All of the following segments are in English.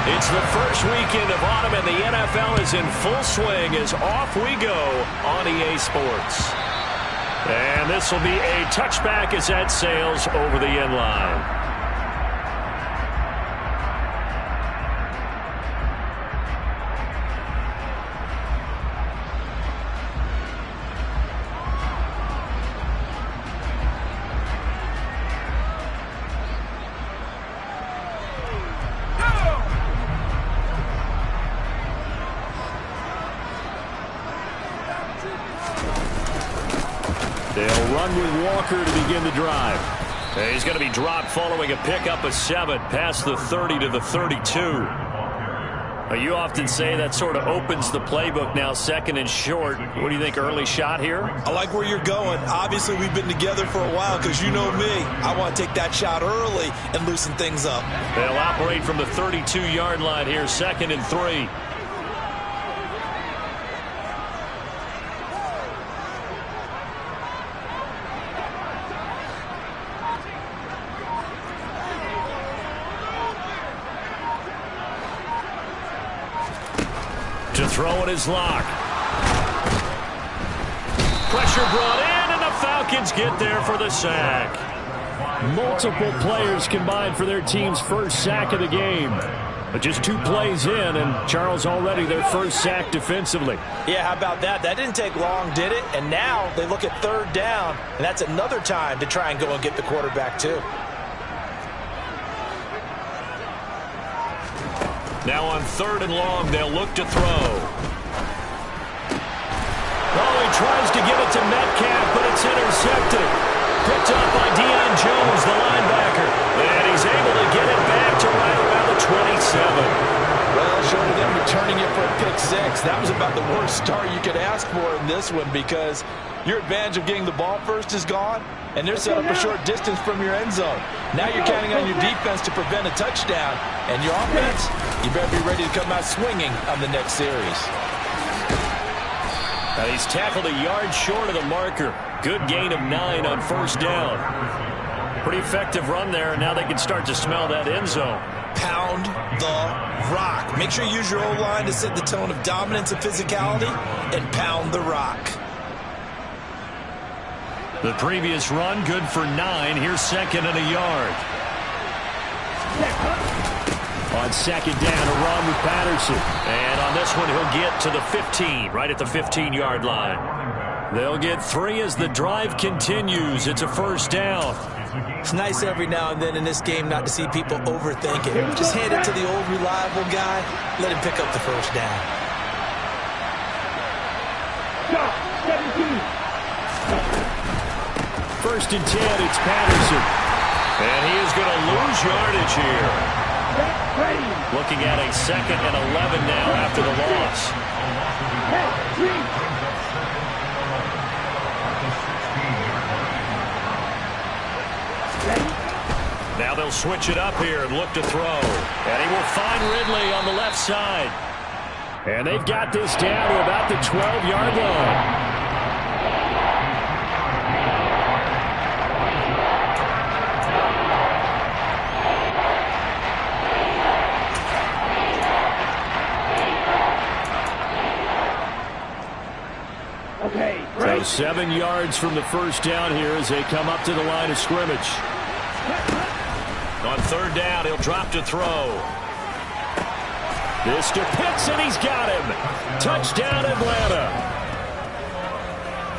It's the first weekend of autumn, and the NFL is in full swing as off we go on EA Sports. And this will be a touchback as that sails over the end line. They'll run with Walker to begin the drive. He's going to be dropped following a pickup of 7 past the 30 to the 32. You often say that sort of opens the playbook now, second and short. What do you think, early shot here? I like where you're going. Obviously, we've been together for a while because you know me. I want to take that shot early and loosen things up. They'll operate from the 32-yard line here, second and 3. To throw in his lock. Pressure brought in, and the Falcons get there for the sack. Multiple players combined for their team's first sack of the game. But just 2 plays in, and Charles already their first sack defensively. Yeah, how about that? That didn't take long, did it? And now they look at 3rd down, and that's another time to try and go and get the quarterback too. Now on 3rd and long, they'll look to throw. Oh, he tries to get it to Metcalf, but it's intercepted. Picked up by Deion Jones, the linebacker. And he's able to get it back to right around the 27. Well, short of them returning it for a pick 6, that was about the worst start you could ask for in this one because your advantage of getting the ball first is gone, and they're set up a short distance from your end zone. Now you're counting on your defense to prevent a touchdown, and your offense, you better be ready to come out swinging on the next series. Now he's tackled a yard short of the marker. Good gain of 9 on 1st down. Pretty effective run there, and now they can start to smell that end zone. Pound the rock. Make sure you use your O-line to set the tone of dominance and physicality, and pound the rock. The previous run, good for 9. Here's 2nd and a yard. On 2nd down, a run with Patterson. And on this one, he'll get to the 15, right at the 15-yard line. They'll get 3 as the drive continues. It's a 1st down. It's nice every now and then in this game not to see people overthink it. Just hand it to the old reliable guy. Let him pick up the 1st down. 1st and 10, it's Patterson. And he is going to lose yardage here. Looking at a 2nd and 11 now after the loss. Now they'll switch it up here and look to throw. And he will find Ridley on the left side. And they've got this down to about the 12-yard line. So 7 yards from the 1st down here as they come up to the line of scrimmage. On 3rd down, he'll drop to throw. This to Pitts, and he's got him. Touchdown, Atlanta.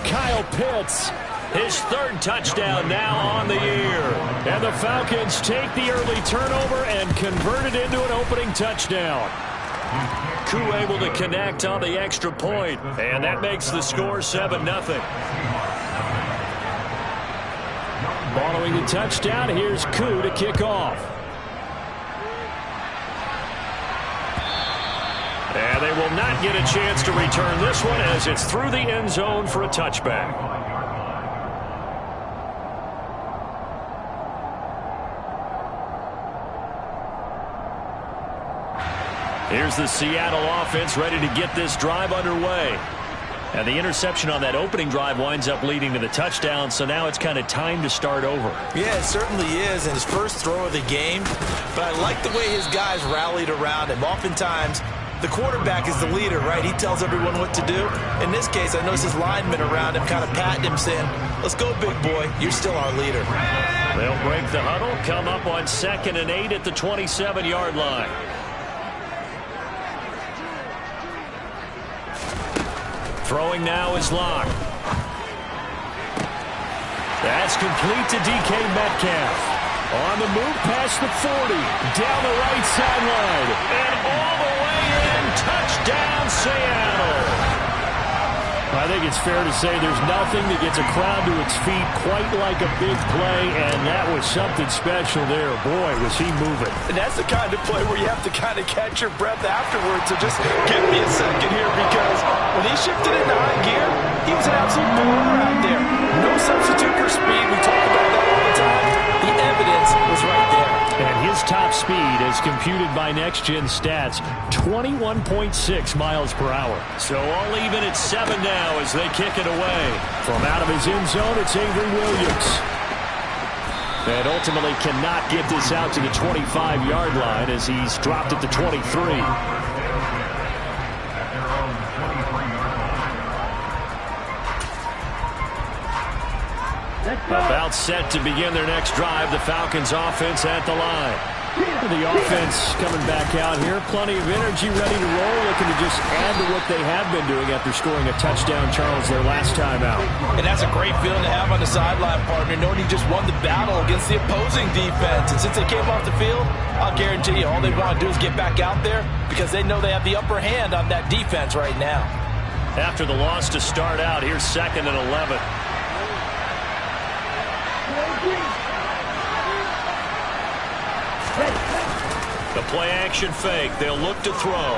Kyle Pitts, his 3rd touchdown now on the year. And the Falcons take the early turnover and convert it into an opening touchdown. Koo able to connect on the extra point, and that makes the score 7-0. Following the touchdown, here's Koo to kick off. And they will not get a chance to return this one as it's through the end zone for a touchback. Here's the Seattle offense ready to get this drive underway. And the interception on that opening drive winds up leading to the touchdown, so now it's kind of time to start over. Yeah, it certainly is, and his first throw of the game. But I like the way his guys rallied around him. Oftentimes, the quarterback is the leader, right? He tells everyone what to do. In this case, I noticed his linemen around him kind of patting him, saying, let's go, big boy. You're still our leader. They'll break the huddle, come up on 2nd and 8 at the 27-yard line. Throwing now is Locke. That's complete to DK Metcalf. On the move past the 40. Down the right sideline. And all the way in. Touchdown, Seattle. I think it's fair to say there's nothing that gets a crowd to its feet quite like a big play, and that was something special there. Boy, was he moving. And that's the kind of play where you have to kind of catch your breath afterwards. So just give me a second here, because when he shifted into high gear, he was an absolute baller out there. No substitute for speed. We talk about that all the time. The evidence was right there. And his top speed, as computed by Next Gen Stats, 21.6 miles per hour. So all even at 7 now as they kick it away. From out of his end zone, it's Avery Williams. And ultimately cannot get this out to the 25-yard line as he's dropped at the 23. About set to begin their next drive. The Falcons offense at the line. The offense coming back out here. Plenty of energy, ready to roll. Looking to just add to what they have been doing after scoring a touchdown, Charles, their last time out. And that's a great feeling to have on the sideline, partner, knowing you just won the battle against the opposing defense. And since they came off the field, I'll guarantee you all they want to do is get back out there because they know they have the upper hand on that defense right now. After the loss to start out, here's 2nd and 11. The play-action fake. They'll look to throw.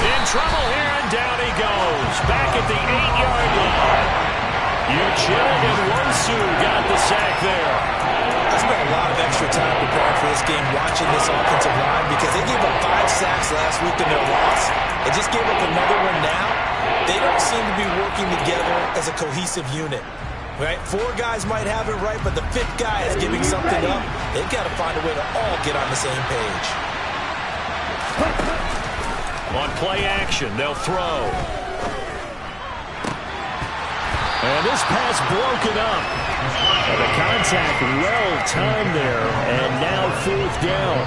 In trouble here, and down he goes. Back at the 8-yard line. Uchenna and Wonsu got the sack there. I spent a lot of extra time preparing for this game watching this offensive line because they gave up 5 sacks last week in their loss. They just gave up another one now. They don't seem to be working together as a cohesive unit. Right? 4 guys might have it right, but the 5th guy is giving something up. They've got to find a way to all get on the same page. On play action, they'll throw. And this pass broken up. And the contact well-timed there, and now 4th down.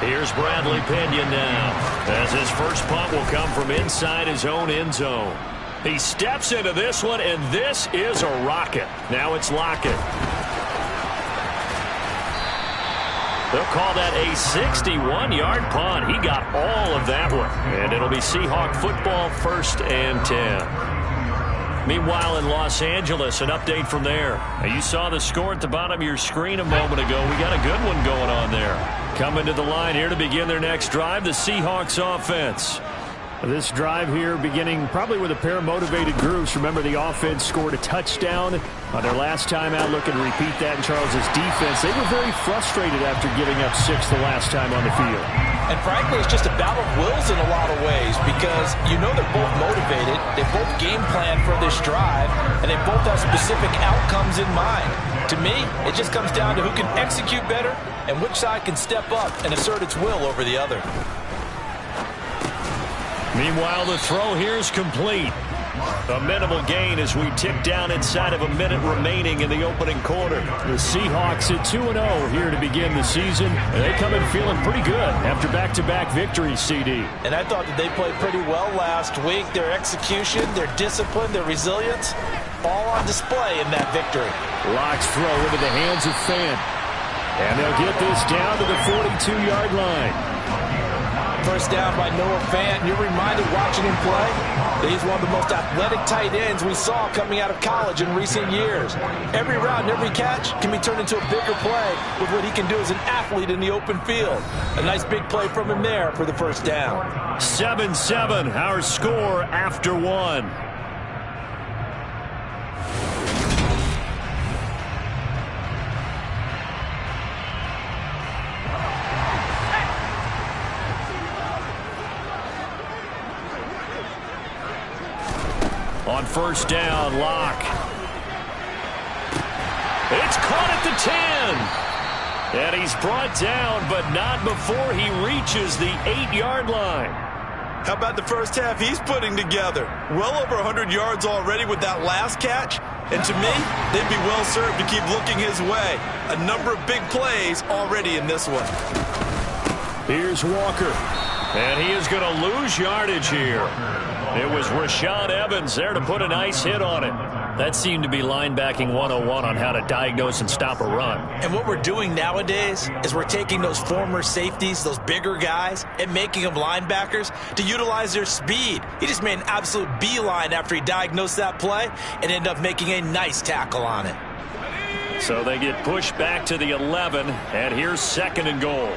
Here's Bradley Pinion now, as his first punt will come from inside his own end zone. He steps into this one, and this is a rocket. Now it's Lockett. They'll call that a 61-yard punt. He got all of that one. And it'll be Seahawk football, 1st and 10. Meanwhile, in Los Angeles, an update from there. Now, you saw the score at the bottom of your screen a moment ago. We got a good one going on there. Coming to the line here to begin their next drive, the Seahawks offense. This drive here beginning probably with a pair of motivated groups. Remember, the offense scored a touchdown on their last time out. Looking to repeat that in Charles's defense. They were very frustrated after giving up 6 the last time on the field. And frankly, it's just a battle of wills in a lot of ways because you know they're both motivated. They both game plan for this drive, and they both have specific outcomes in mind. To me, it just comes down to who can execute better and which side can step up and assert its will over the other. Meanwhile, the throw here is complete. A minimal gain as we tick down inside of a minute remaining in the opening quarter. The Seahawks at 2-0 here to begin the season. And they come in feeling pretty good after back-to-back victories, CD. And I thought that they played pretty well last week. Their execution, their discipline, their resilience, all on display in that victory. Locke's throw into the hands of Fant. And they'll get this down to the 42-yard line. First down by Noah Fant. You're reminded watching him play that he's one of the most athletic tight ends we saw coming out of college in recent years. Every route and every catch can be turned into a bigger play with what he can do as an athlete in the open field. A nice big play from him there for the first down. 7-7, our score after 1. On first down, Locke. It's caught at the 10. And he's brought down, but not before he reaches the 8-yard line. How about the first half he's putting together? Well over 100 yards already with that last catch. And to me, they'd be well served to keep looking his way. A number of big plays already in this one. Here's Walker. And he is going to lose yardage here. It was Rashaan Evans there to put a nice hit on it. That seemed to be linebacking 101 on how to diagnose and stop a run. And what we're doing nowadays is we're taking those former safeties, those bigger guys, and making them linebackers to utilize their speed. He just made an absolute beeline after he diagnosed that play and ended up making a nice tackle on it. So they get pushed back to the 11, and here's 2nd and goal.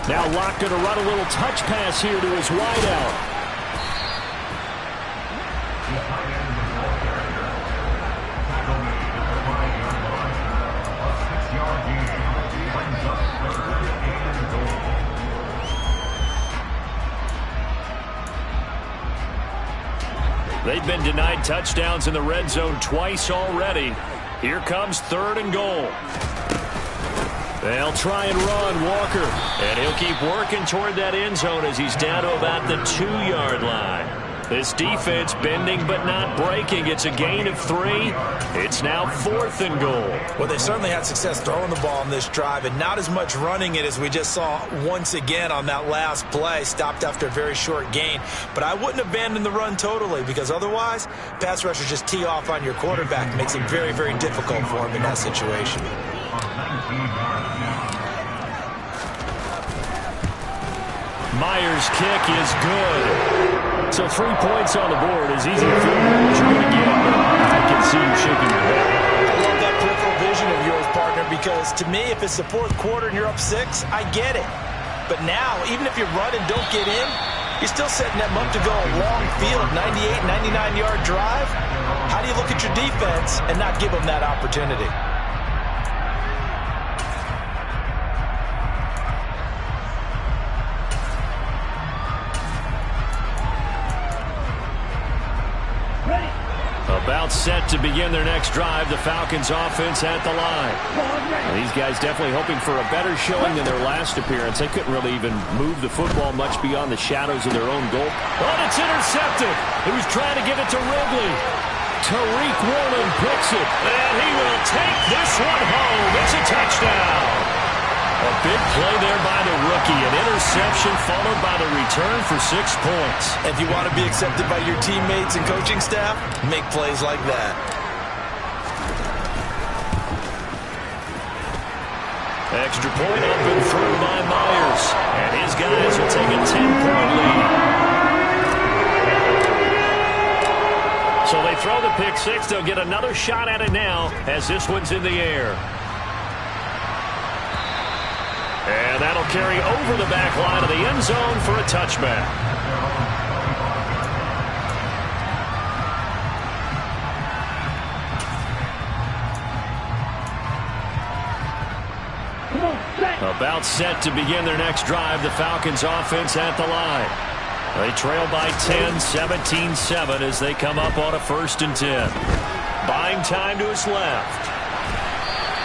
Now Locke going to run a little touch pass here to his wideout. They've been denied touchdowns in the red zone twice already. Here comes 3rd and goal. They'll try and run Walker, and he'll keep working toward that end zone as he's down to about the 2-yard line. This defense bending but not breaking. It's a gain of 3. It's now 4th and goal. Well, they certainly had success throwing the ball in this drive and not as much running it as we just saw once again on that last play. Stopped after a very short gain. But I wouldn't abandon the run totally because otherwise, pass rushers just tee off on your quarterback. Makes it very, very difficult for him in that situation. Myers' kick is good. So 3 points on the board is easy to figure out what you're going to get, but I can see you shaking your head. I love that peripheral vision of yours, partner, because to me, if it's the 4th quarter and you're up 6, I get it. But now, even if you run and don't get in, you're still setting them up to go a long field, 98, 99-yard drive. How do you look at your defense and not give them that opportunity? About set to begin their next drive. The Falcons offense at the line. These guys definitely hoping for a better showing than their last appearance. They couldn't really even move the football much beyond the shadows of their own goal. But it's intercepted. He was trying to give it to Ridley. Tariq Woolen picks it. And he will take this one home. It's a touchdown. A big play there by the rookie. An interception followed by the return for 6 points. If you want to be accepted by your teammates and coaching staff, make plays like that. Extra point up and through by Myers. And his guys will take a 10-point lead. So they throw the pick 6. They'll get another shot at it now as this one's in the air. And that'll carry over the back line of the end zone for a touchback. About set to begin their next drive. The Falcons offense at the line. They trail by 10, 17-7 as they come up on a 1st and 10. Buying time to his left.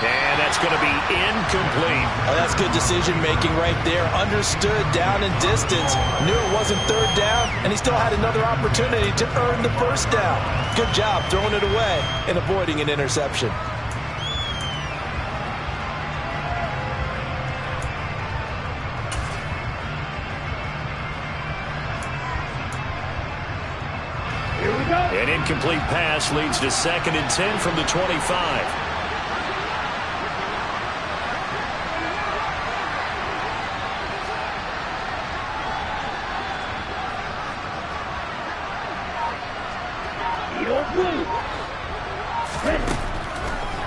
And that's going to be incomplete. Oh, that's good decision-making right there. Understood down and distance. Knew it wasn't 3rd down, and he still had another opportunity to earn the 1st down. Good job throwing it away and avoiding an interception. An incomplete pass leads to 2nd and 10 from the 25.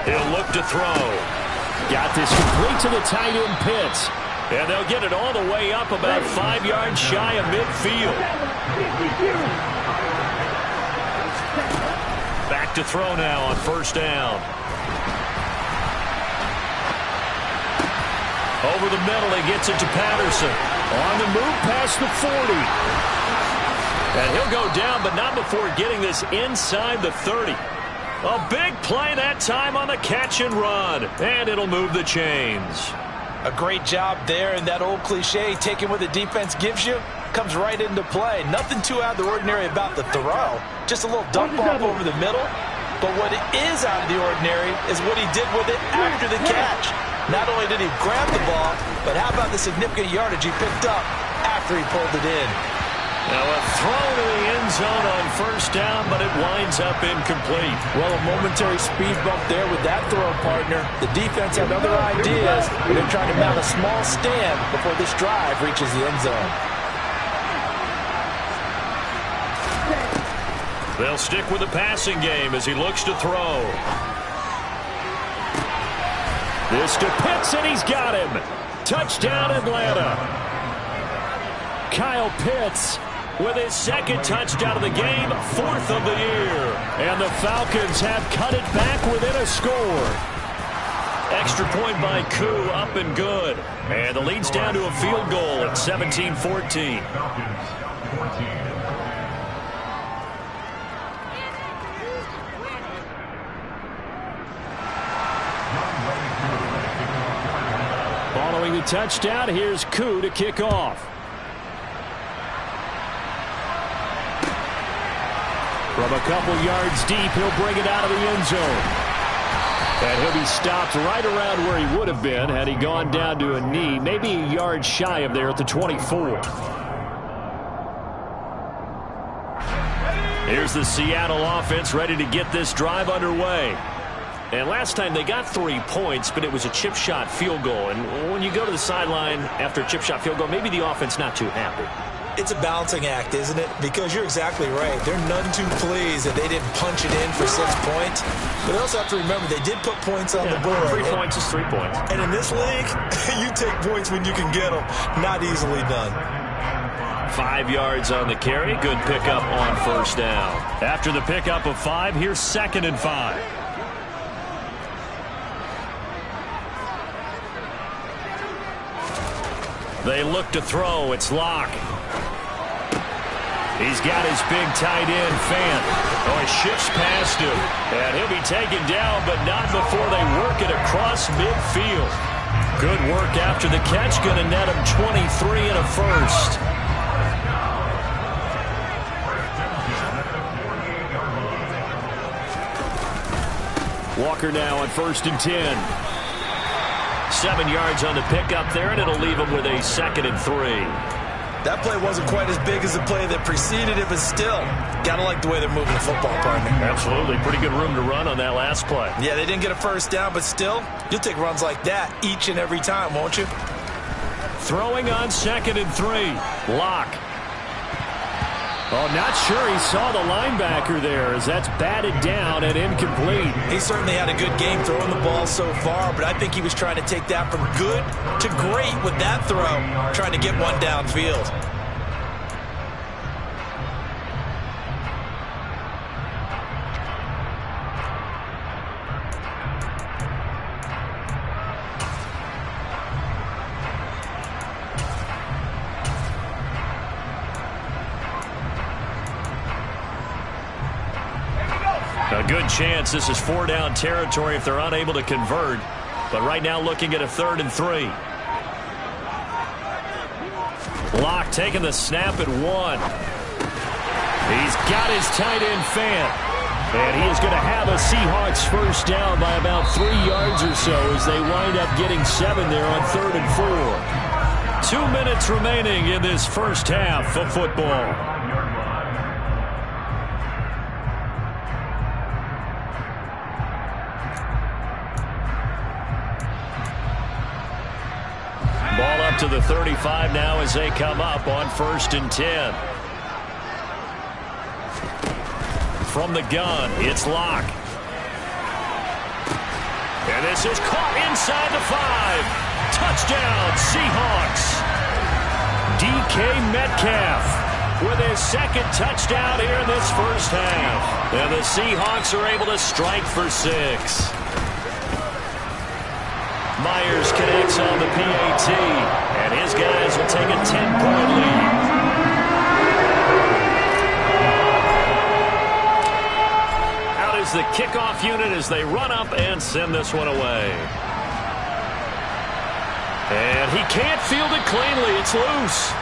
He'll look to throw. Got this complete to the tight end Pitts. And they'll get it all the way up about 5 yards shy of midfield. Back to throw now on 1st down. Over the middle, he gets it to Patterson. On the move past the 40. And he'll go down, but not before getting this inside the 30. A big play that time on the catch and run. And it'll move the chains. A great job there, and that old cliche, taking what the defense gives you, comes right into play. Nothing too out of the ordinary about the throw. Just a little dump off over the middle. But what is out of the ordinary is what he did with it after the catch. Not only did he grab the ball, but how about the significant yardage he picked up after he pulled it in. Now a throw to the end zone on first down, but it winds up incomplete. Well, a momentary speed bump there with that throw, partner. The defense had other ideas, but they're trying to mount a small stand before this drive reaches the end zone. They'll stick with the passing game as he looks to throw. This to Pitts, and he's got him. Touchdown, Atlanta. Kyle Pitts with his second touchdown of the game, 4th of the year. And the Falcons have cut it back within a score. Extra point by Koo, up and good. And the lead's down to a field goal at 17-14. Following the touchdown, here's Koo to kick off. From a couple yards deep, he'll bring it out of the end zone. And he'll be stopped right around where he would have been had he gone down to a knee, maybe a yard shy of there at the 24. Here's the Seattle offense ready to get this drive underway. And last time they got 3 points, but it was a chip shot field goal. And when you go to the sideline after a chip shot field goal, maybe the offense not too happy. It's a balancing act, isn't it? Because you're exactly right. They're none too pleased that they didn't punch it in for 6 points. But they also have to remember they did put points on the board. 3 points is 3 points. And in this league, you take points when you can get them. Not easily done. 5 yards on the carry. Good pickup on first down. After the pickup of 5, here's 2nd and 5. They look to throw. It's Locke. He's got his big tight end, Fant. Oh, he shifts past him. And he'll be taken down, but not before they work it across midfield. Good work after the catch. Going to net him 23 and a first. Walker now on 1st and 10. 7 yards on the pickup there, and it'll leave him with a 2nd and 3. That play wasn't quite as big as the play that preceded it, but still, gotta like the way they're moving the football, partner. Absolutely. Pretty good room to run on that last play. Yeah, they didn't get a first down, but still, you'll take runs like that each and every time, won't you? Throwing on 2nd and 3. Locke. Oh, not sure he saw the linebacker there as that's batted down and incomplete. He certainly had a good game throwing the ball so far, but I think he was trying to take that from good to great with that throw, trying to get one downfield. A good chance this is 4-down territory if they're unable to convert. But right now looking at a 3rd and 3. Locke taking the snap at 1. He's got his tight end, Fant. And he is going to have a Seahawks first down by about 3 yards or so as they wind up getting 7 there on 3rd and 4. 2 minutes remaining in this first half of football. Ball up to the 35 now as they come up on 1st and 10. From the gun, it's Locke. And this is caught inside the 5. Touchdown, Seahawks. DK Metcalf with his 2nd touchdown here in this first half. And the Seahawks are able to strike for 6. Myers connects on the PAT, and his guys will take a 10-point lead. Out is the kickoff unit as they run up and send this one away. And he can't field it cleanly. It's loose.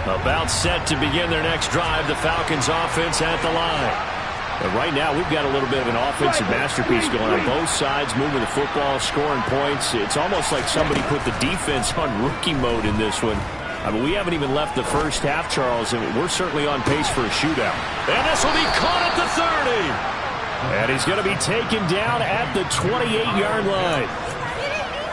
About set to begin their next drive, the Falcons offense at the line. But right now, we've got a little bit of an offensive masterpiece going on both sides, moving the football, scoring points. It's almost like somebody put the defense on rookie mode in this one. I mean, we haven't even left the first half, Charles, and we're certainly on pace for a shootout. And this will be caught at the 30. And he's going to be taken down at the 28-yard line.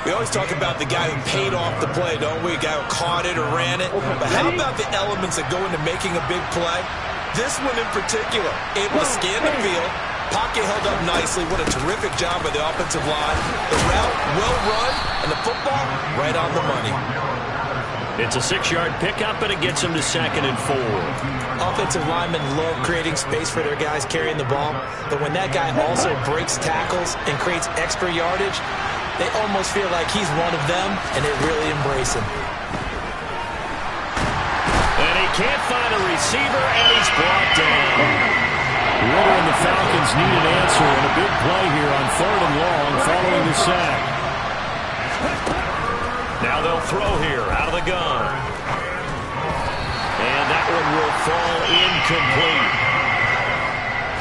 We always talk about the guy who paid off the play, don't we? A guy who caught it or ran it. But how about the elements that go into making a big play? This one in particular, able to scan the field, pocket held up nicely. What a terrific job by the offensive line. The route, well run, and the football, right on the money. It's a 6-yard pickup, and it gets him to 2nd and 4. Offensive linemen love creating space for their guys carrying the ball. But when that guy also breaks tackles and creates extra yardage, they almost feel like he's one of them, and they really embrace him. And he can't find a receiver, and he's brought down. Ritter and the Falcons need an answer, and a big play here on 3rd and long following the sack. Now they'll throw here out of the gun. And that one will fall incomplete.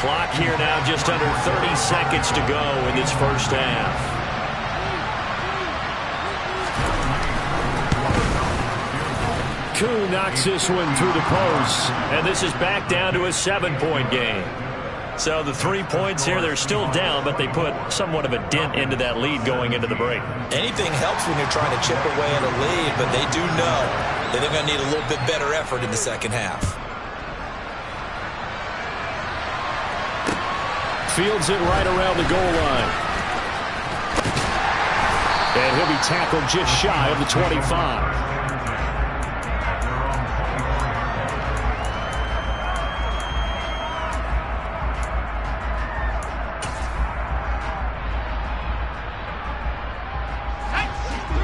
Clock here now just under 30 seconds to go in this first half. Koo knocks this one through the post, and this is back down to a 7-point game. So the 3 points here, they're still down, but they put somewhat of a dent into that lead going into the break. Anything helps when you're trying to chip away at a lead, but they do know that they're going to need a little bit better effort in the second half. Fields it right around the goal line. And he'll be tackled just shy of the 25.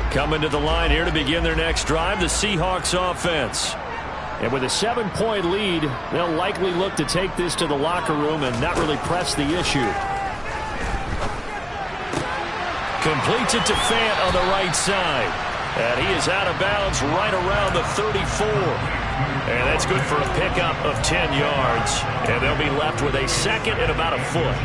Coming to the line here to begin their next drive, the Seahawks offense. And with a 7-point lead, they'll likely look to take this to the locker room and not really press the issue. Completes it to Fant on the right side. And he is out of bounds right around the 34. And that's good for a pickup of 10 yards. And they'll be left with a 2nd and about a foot.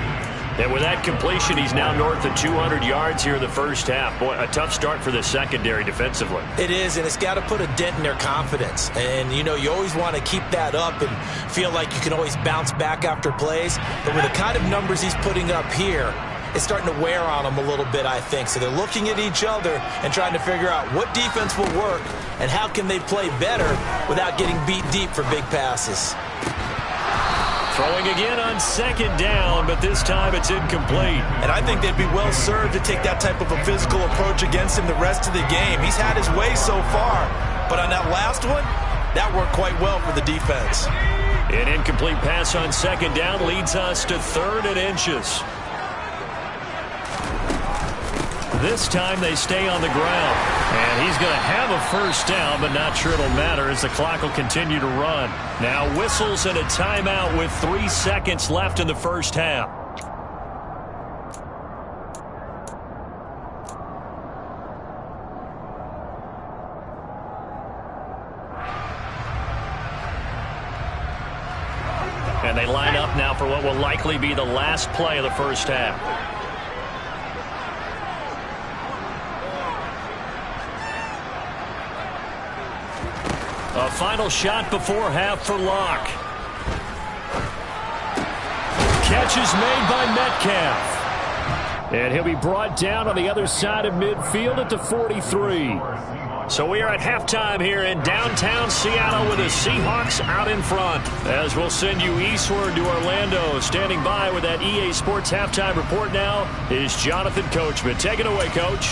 And with that completion, he's now north of 200 yards here in the first half. Boy, a tough start for the secondary defensively. It is, and it's got to put a dent in their confidence. And, you know, you always want to keep that up and feel like you can always bounce back after plays. But with the kind of numbers he's putting up here, it's starting to wear on them a little bit, I think. So they're looking at each other and trying to figure out what defense will work and how can they play better without getting beat deep for big passes. Throwing again on 2nd down, but this time it's incomplete. And I think they'd be well served to take that type of a physical approach against him the rest of the game. He's had his way so far, but on that last one, that worked quite well for the defense. An incomplete pass on 2nd down leads us to 3rd and inches. This time they stay on the ground. And he's going to have a first down, but not sure it'll matter as the clock will continue to run. Now whistles and a timeout with 3 seconds left in the first half. And they line up now for what will likely be the last play of the first half. A final shot before half for Locke. Catch is made by Metcalf. And he'll be brought down on the other side of midfield at the 43. So we are at halftime here in downtown Seattle with the Seahawks out in front. As we'll send you eastward to Orlando. Standing by with that EA Sports halftime report now is Jonathan Coachman. Take it away, Coach.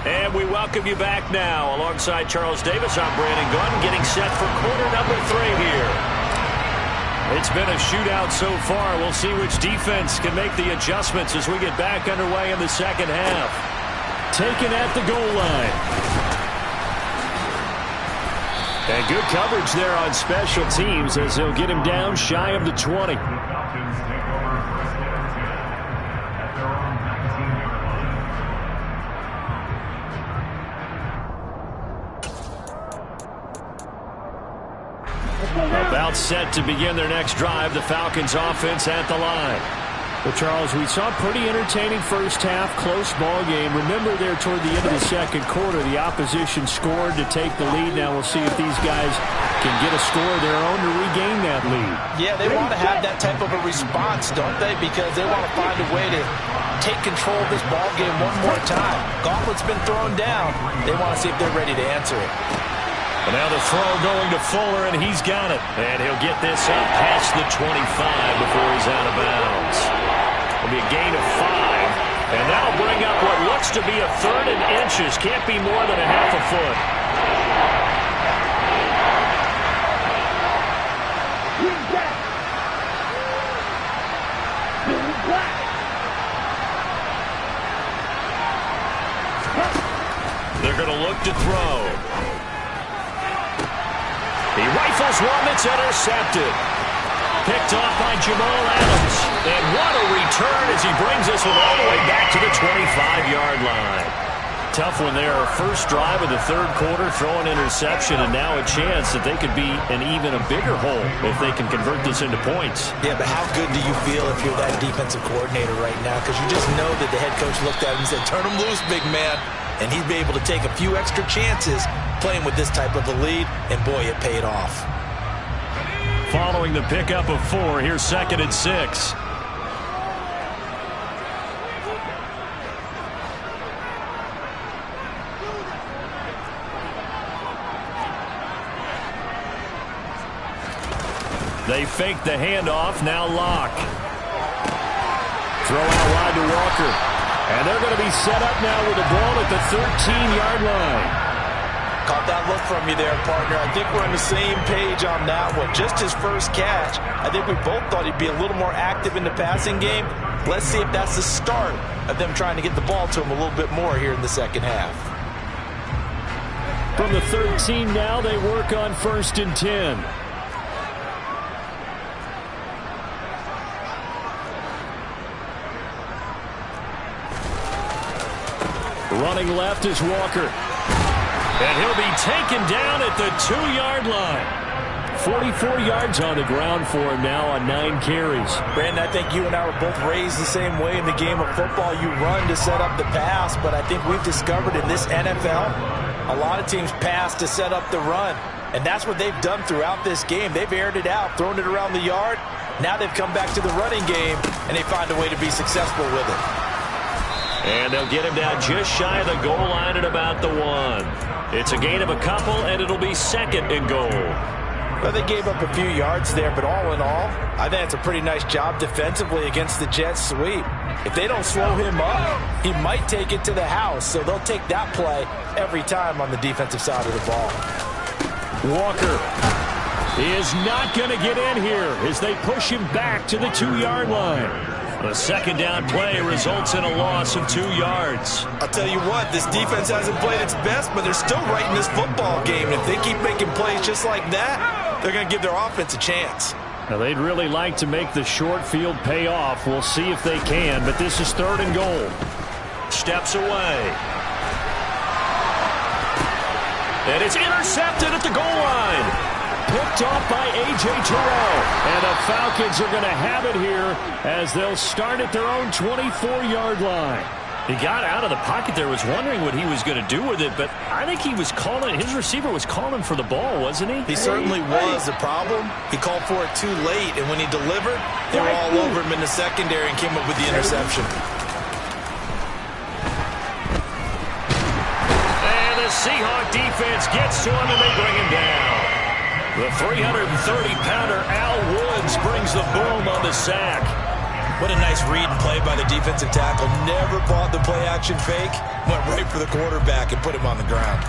And we welcome you back now. Alongside Charles Davis, I'm Brandon Gunn, getting set for quarter number 3 here. It's been a shootout so far. We'll see which defense can make the adjustments as we get back underway in the second half. Taken at the goal line. And good coverage there on special teams as they'll get him down shy of the 20. About set to begin their next drive, the Falcons offense at the line. Well, Charles, we saw a pretty entertaining first half, close ball game. Remember there toward the end of the second quarter, the opposition scored to take the lead. Now we'll see if these guys can get a score of their own to regain that lead. Yeah, they want to have that type of a response, don't they? Because they want to find a way to take control of this ball game one more time. Gauntlet's been thrown down. They want to see if they're ready to answer it. Well, now the throw going to Fuller, and he's got it. And he'll get this up past the 25 before he's out of bounds. It'll be a gain of 5. And that'll bring up what looks to be a 3rd and inches. Can't be more than a half a foot. They're going to look to throw. He rifles one that's intercepted. Picked off by Jamal Adams. And what a return as he brings this one all the way back to the 25-yard line. Tough one there. First drive of the third quarter, throw an interception, and now a chance that they could be in even a bigger hole if they can convert this into points. Yeah, but how good do you feel if you're that defensive coordinator right now? Because you just know that the head coach looked at him and said, turn him loose, big man. And he'd be able to take a few extra chances playing with this type of a lead, and boy, it paid off. Following the pickup of 4, here's 2nd and 6. They fake the handoff, now Locke. Throw out wide to Walker. And they're going to be set up now with the ball at the 13-yard line. Caught that look from you there, partner. I think we're on the same page on that one. Just his first catch. I think we both thought he'd be a little more active in the passing game. Let's see if that's the start of them trying to get the ball to him a little bit more here in the second half. From the 13 now, they work on 1st and 10. Running left is Walker. And he'll be taken down at the 2-yard line. 44 yards on the ground for him now on 9 carries. Brandon, I think you and I were both raised the same way in the game of football. You run to set up the pass, but I think we've discovered in this NFL, a lot of teams pass to set up the run. And that's what they've done throughout this game. They've aired it out, thrown it around the yard. Now they've come back to the running game, and they find a way to be successful with it. And they'll get him down just shy of the goal line at about the 1. It's a gain of a couple, and it'll be 2nd and goal. Well, they gave up a few yards there, but all in all, I think it's a pretty nice job defensively against the Jets sweep. If they don't slow him up, he might take it to the house, so they'll take that play every time on the defensive side of the ball. Walker is not going to get in here as they push him back to the 2-yard line. The second down play results in a loss of 2 yards. I'll tell you what, this defense hasn't played its best, but they're still right in this football game. If they keep making plays just like that, they're going to give their offense a chance. Now, they'd really like to make the short field pay off. We'll see if they can, but this is 3rd and goal. Steps away. And it's intercepted at the goal line. Picked off by A.J. Terrell. And the Falcons are going to have it here as they'll start at their own 24-yard line. He got out of the pocket there, was wondering what he was going to do with it, but I think he was calling, his receiver was calling for the ball, wasn't he? He certainly was. The problem, he called for it too late, and when he delivered, they were all over him in the secondary and came up with the interception. And the Seahawk defense gets to him, and they bring him down. The 330-pounder Al Woods brings the boom on the sack. What a nice read and play by the defensive tackle. Never bought the play-action fake. Went right for the quarterback and put him on the ground.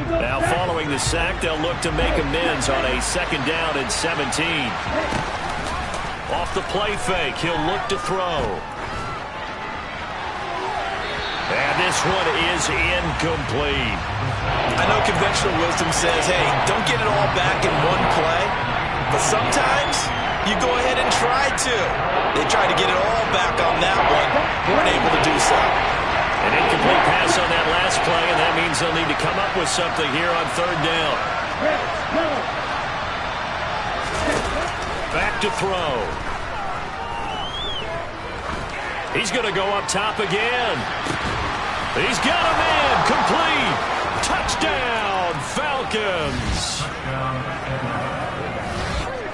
Now following the sack, they'll look to make amends on a 2nd down and 17. Off the play fake, he'll look to throw. And this one is incomplete. I know conventional wisdom says, hey, don't get it all back in one play. But sometimes you go ahead and try to. They tried to get it all back on that one. Weren't able to do so. An incomplete pass on that last play, and that means they'll need to come up with something here on 3rd down. Back to throw. He's going to go up top again. He's got a man. Complete. Touchdown, Falcons.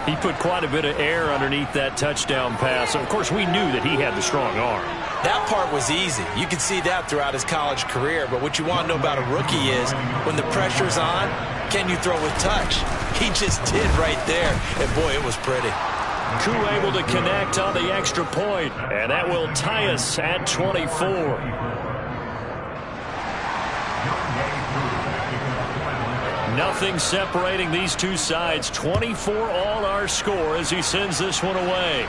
He put quite a bit of air underneath that touchdown pass. Of course, we knew that he had the strong arm. That part was easy. You could see that throughout his college career. But what you want to know about a rookie is when the pressure's on, can you throw with touch? He just did right there. And, boy, it was pretty. Koo able to connect on the extra point. And that will tie us at 24. Nothing separating these two sides. 24 all our score as he sends this one away.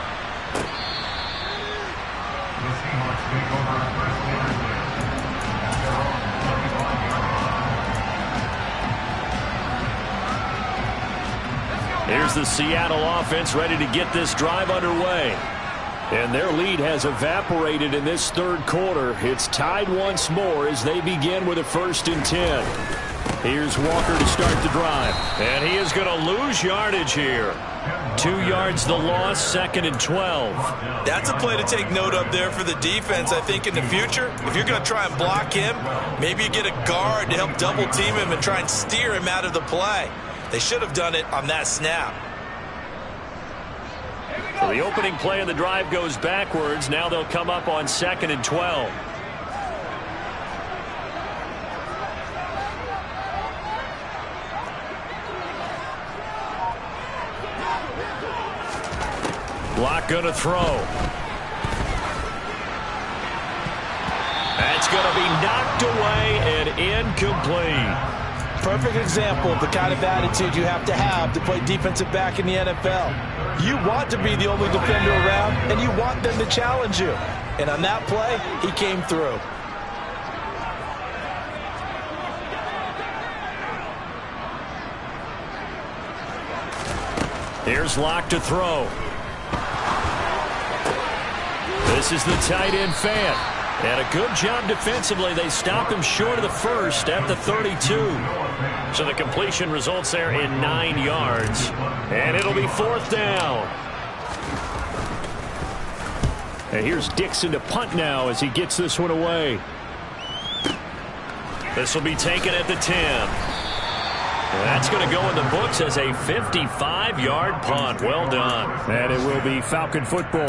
Here's the Seattle offense ready to get this drive underway. And their lead has evaporated in this 3rd quarter. It's tied once more as they begin with a 1st and 10. Here's Walker to start the drive. And he is going to lose yardage here. 2 yards the loss, 2nd and 12. That's a play to take note of there for the defense. I think in the future, if you're going to try and block him, maybe you get a guard to help double team him and try and steer him out of the play. They should have done it on that snap. So the opening play of the drive goes backwards. Now they'll come up on 2nd and 12. Block going to throw. That's going to be knocked away and incomplete. Perfect example of the kind of attitude you have to play defensive back in the NFL. You want to be the only defender around, and you want them to challenge you. And on that play, he came through. Here's Locke to throw. This is the tight end Fant. And a good job defensively. They stop him short of the 1st at the 32. So the completion results there in 9 yards. And it'll be 4th down. And here's Dixon to punt now as he gets this one away. This will be taken at the 10. That's going to go in the books as a 55-yard punt. Well done. And it will be Falcon football.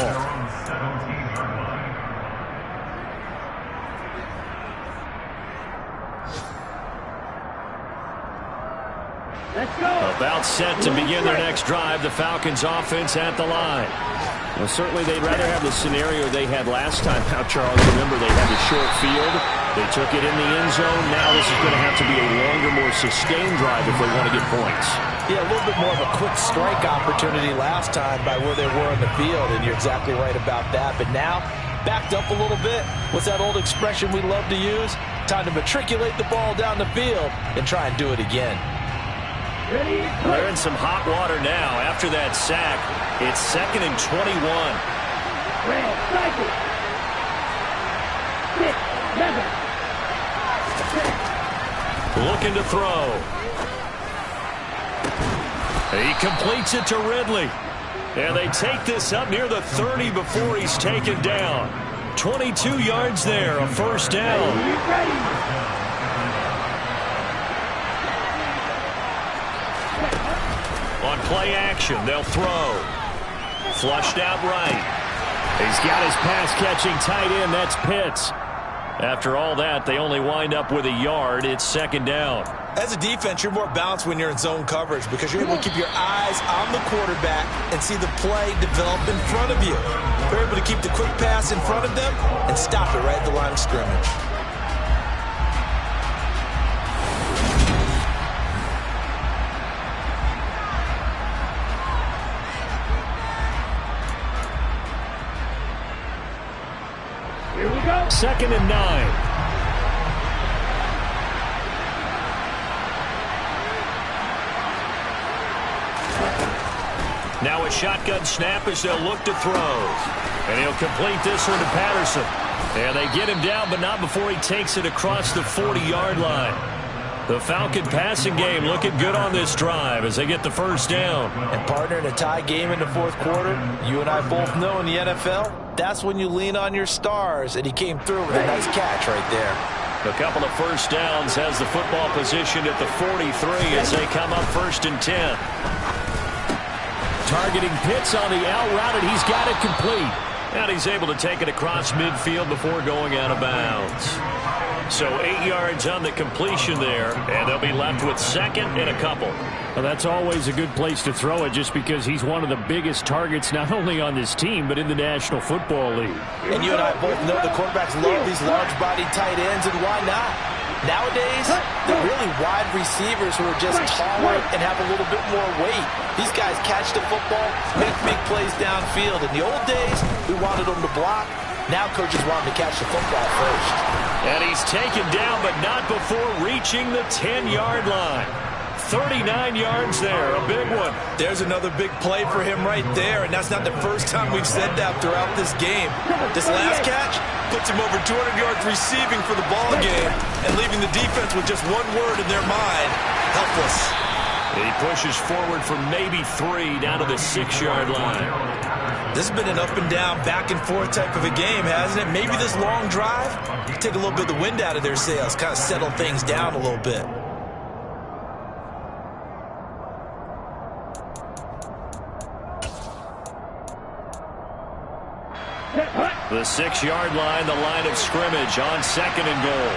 About set to begin their next drive. The Falcons offense at the line. Well, certainly they'd rather have the scenario they had last time out, Charles. Remember, they had the short field. They took it in the end zone. Now this is going to have to be a longer, more sustained drive if they want to get points. Yeah, a little bit more of a quick strike opportunity last time by where they were in the field, and you're exactly right about that. But now, backed up a little bit. What's that old expression we love to use? Time to matriculate the ball down the field and try and do it again. They're in some hot water now after that sack. It's 2nd and 21. Looking to throw. He completes it to Ridley. And they take this up near the 30 before he's taken down. 22 yards there, a 1st down. On play action, they'll throw. Flushed out right. He's got his pass-catching tight end. That's Pitts. After all that, they only wind up with a yard. It's second down. As a defense, you're more balanced when you're in zone coverage because you're able to keep your eyes on the quarterback and see the play develop in front of you. You're able to keep the quick pass in front of them and stop it right at the line of scrimmage. Here we go. 2nd and 9. Now a shotgun snap as they'll look to throw. And he'll complete this one to Patterson. And they get him down, but not before he takes it across the 40-yard line. The Falcon passing game looking good on this drive as they get the first down. And partner, in a tie game in the fourth quarter, you and I both know in the NFL, that's when you lean on your stars. And he came through with a nice catch right there. A couple of first downs, has the football position at the 43 as they come up 1st and 10. Targeting Pitts on the out route, and he's got it complete. And he's able to take it across midfield before going out of bounds. So 8 yards on the completion there, and they'll be left with 2nd and a couple. Well, that's always a good place to throw it just because he's one of the biggest targets not only on this team but in the National Football League. And you and I both know the quarterbacks love these large-bodied tight ends, and why not? Nowadays, they're really wide receivers who are just taller and have a little bit more weight. These guys catch the football, make big plays downfield. In the old days, we wanted them to block. Now coaches want them to catch the football first. And he's taken down, but not before reaching the 10-yard line. 39 yards there, a big one. There's another big play for him right there, and that's not the first time we've said that throughout this game. This last catch puts him over 200 yards receiving for the ball game and leaving the defense with just one word in their mind: helpless. He pushes forward for maybe 3 down to the 6-yard line. This has been an up and down, back and forth type of a game, hasn't it? Maybe this long drive take a little bit of the wind out of their sails, kind of settle things down a little bit. The 6-yard line, the line of scrimmage on 2nd and goal.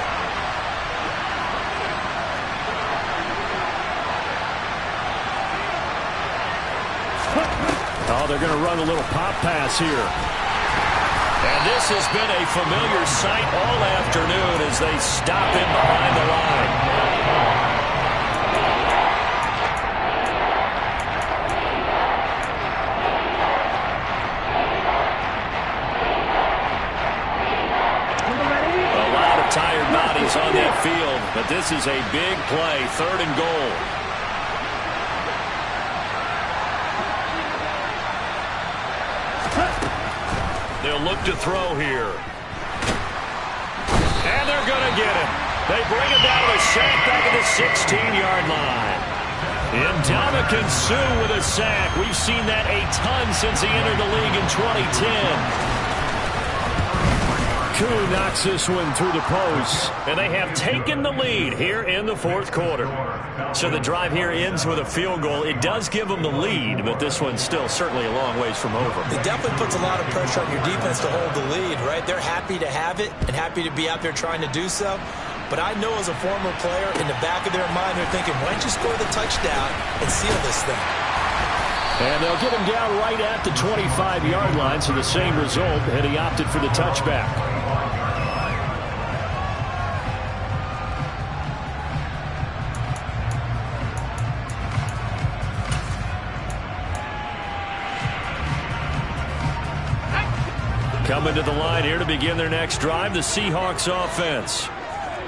Oh, they're going to run a little pop pass here. And this has been a familiar sight all afternoon as they stop him behind the line. Tired bodies on that field, but this is a big play, 3rd and goal. They'll look to throw here. And they're going to get him. They bring him down to a sack back at the 16-yard line. Ndamukong Suh with a sack. We've seen that a ton since he entered the league in 2010. Koo knocks this one through the post, and they have taken the lead here in the fourth quarter. So the drive here ends with a field goal. It does give them the lead, but this one's still certainly a long ways from over. It definitely puts a lot of pressure on your defense to hold the lead, right? They're happy to have it and happy to be out there trying to do so. But I know as a former player, in the back of their mind, they're thinking, why don't you score the touchdown and seal this thing? And they'll get him down right at the 25-yard line, so the same result, and he opted for the touchback. Coming to the line here to begin their next drive, the Seahawks offense.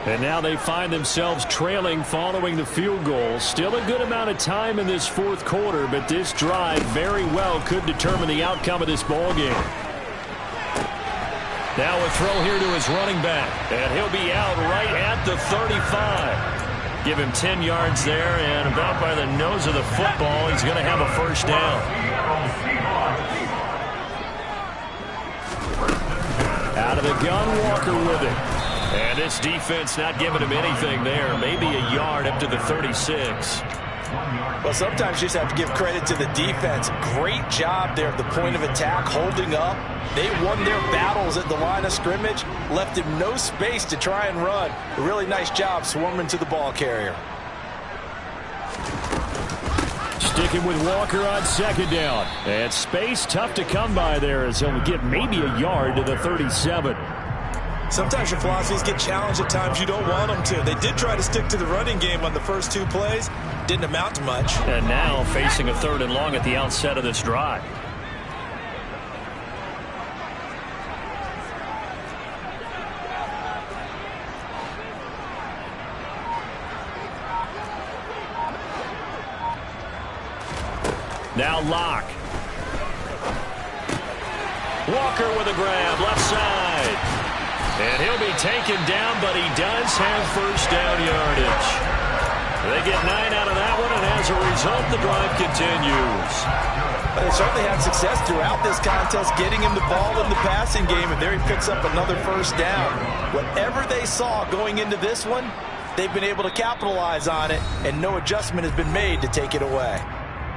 And now they find themselves trailing following the field goal. Still a good amount of time in this fourth quarter, but this drive very well could determine the outcome of this ball game. Now a throw here to his running back, and he'll be out right at the 35. Give him 10 yards there, and about by the nose of the football, he's going to have a first down. Out of the gun, Walker with it. And this defense not giving him anything there. Maybe a yard up to the 36. Well, sometimes you just have to give credit to the defense. Great job there at the point of attack, holding up. They won their battles at the line of scrimmage, left him no space to try and run. A really nice job swarming to the ball carrier. Sticking with Walker on second down. And space tough to come by there as he'll get maybe a yard to the 37. Sometimes your philosophies get challenged at times you don't want them to. They did try to stick to the running game on the first 2 plays. Didn't amount to much. And now facing a 3rd and long at the outset of this drive. Now Locke. Walker with a grab, left side. And he'll be taken down, but he does have first down yardage. They get 9 out of that one, and as a result, the drive continues. They certainly had success throughout this contest, getting him the ball in the passing game, and there he picks up another first down. Whatever they saw going into this one, they've been able to capitalize on it, and no adjustment has been made to take it away.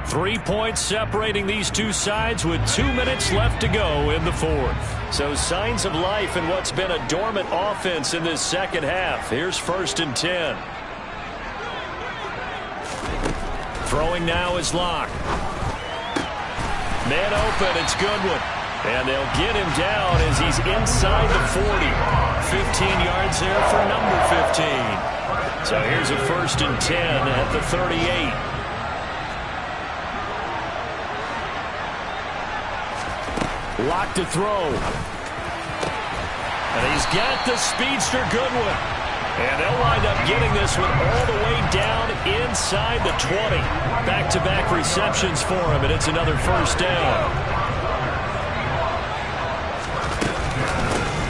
3 points separating these two sides with 2 minutes left to go in the 4th. So signs of life in what's been a dormant offense in this second half. Here's 1st and 10. Throwing now is Locke. Man open, it's Goodwin. And they'll get him down as he's inside the 40. 15 yards there for number 15. So here's a 1st and 10 at the 38. Locke to throw. And he's got the speedster Goodwin. And they'll wind up getting this one all the way down inside the 20. Back-to-back receptions for him, and it's another first down.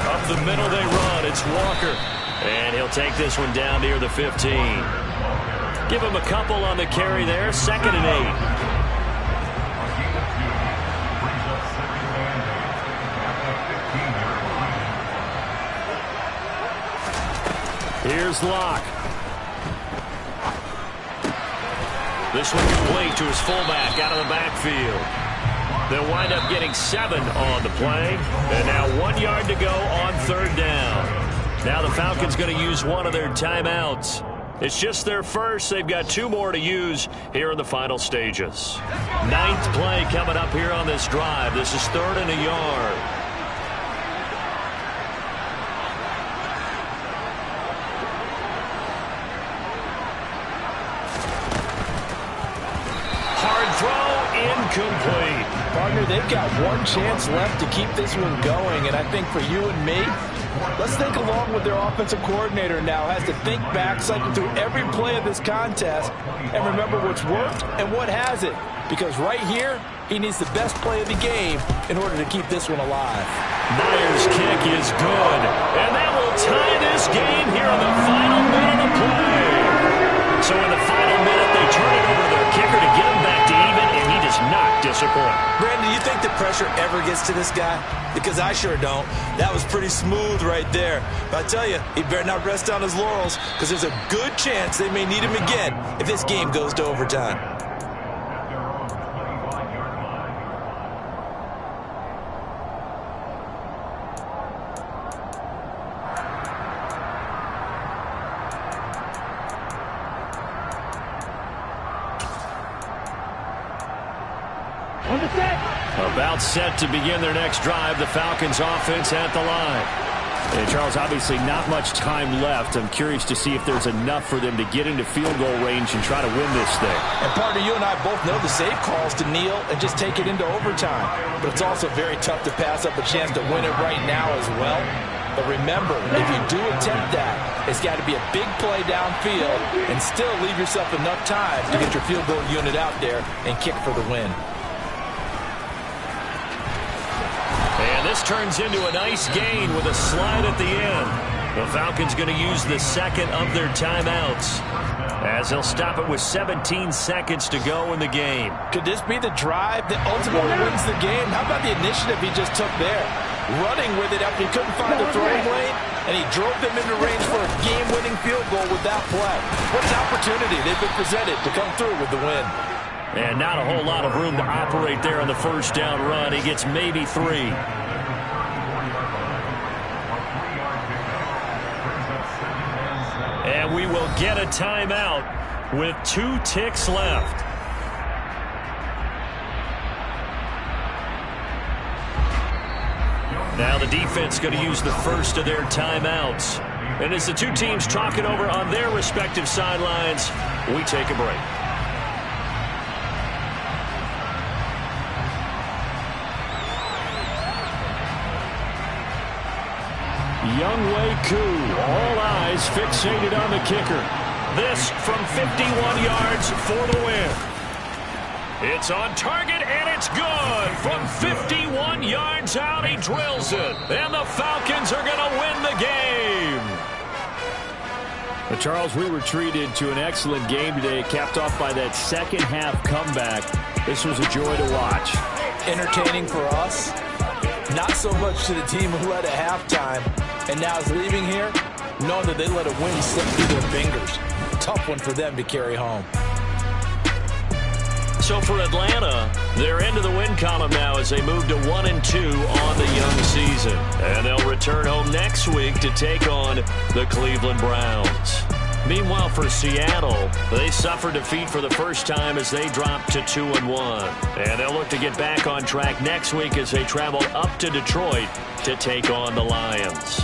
Up the middle they run. It's Walker. And he'll take this one down near the 15. Give him a couple on the carry there. 2nd and 8. Here's Locke. This one complete to his fullback out of the backfield. They'll wind up getting 7 on the play. And now 1 yard to go on 3rd down. Now the Falcons going to use one of their timeouts. It's just their first. They've got 2 more to use here in the final stages. 9th play coming up here on this drive. This is 3rd and a yard. Complete. Partner, they've got 1 chance left to keep this one going, and I think for you and me, let's think along with their offensive coordinator now. Has to think back, cycle through every play of this contest, and remember what's worked and what hasn't. Because right here, he needs the best play of the game in order to keep this one alive. Myers' kick is good, and that will tie this game here in the final minute of play. So in the final minute, they turn it over to their kicker to get him back to even, and he does not disappoint. Brandon, do you think the pressure ever gets to this guy? Because I sure don't. That was pretty smooth right there. But I tell you, he better not rest on his laurels, because there's a good chance they may need him again if this game goes to overtime. About set to begin their next drive, the Falcons offense at the line. And Charles, obviously not much time left. I'm curious to see if there's enough for them to get into field goal range and try to win this thing. And partner, you and I both know the safe calls to kneel and just take it into overtime. But it's also very tough to pass up a chance to win it right now as well. But remember, if you do attempt that, it's got to be a big play downfield and still leave yourself enough time to get your field goal unit out there and kick for the win. And this turns into a nice gain with a slide at the end. The Falcons going to use the 2nd of their timeouts, as they'll stop it with 17 seconds to go in the game. Could this be the drive that ultimately wins the game? How about the initiative he just took there? Running with it after he couldn't find the throwing lane. and he drove them into range for a game-winning field goal with that play. What an opportunity they've been presented to come through with the win. And not a whole lot of room to operate there on the first down run. He gets maybe 3. And we will get a timeout with 2 ticks left. Now the defense going to use the first of their timeouts. And as the two teams talk it over on their respective sidelines, we take a break. Younghoe Koo, all eyes fixated on the kicker. This from 51 yards for the win. It's on target, and it's good. From 51 yards out, he drills it. And the Falcons are going to win the game. But Charles, we were treated to an excellent game today, capped off by that second-half comeback. This was a joy to watch. Entertaining for us. Not so much to the team who led at halftime and now is leaving here, knowing that they let a win slip through their fingers. Tough one for them to carry home. So for Atlanta, they're into the win column now as they move to 1-2 on the young season. And they'll return home next week to take on the Cleveland Browns. Meanwhile, for Seattle, they suffered defeat for the first time as they dropped to 2-1. And they'll look to get back on track next week as they travel up to Detroit to take on the Lions.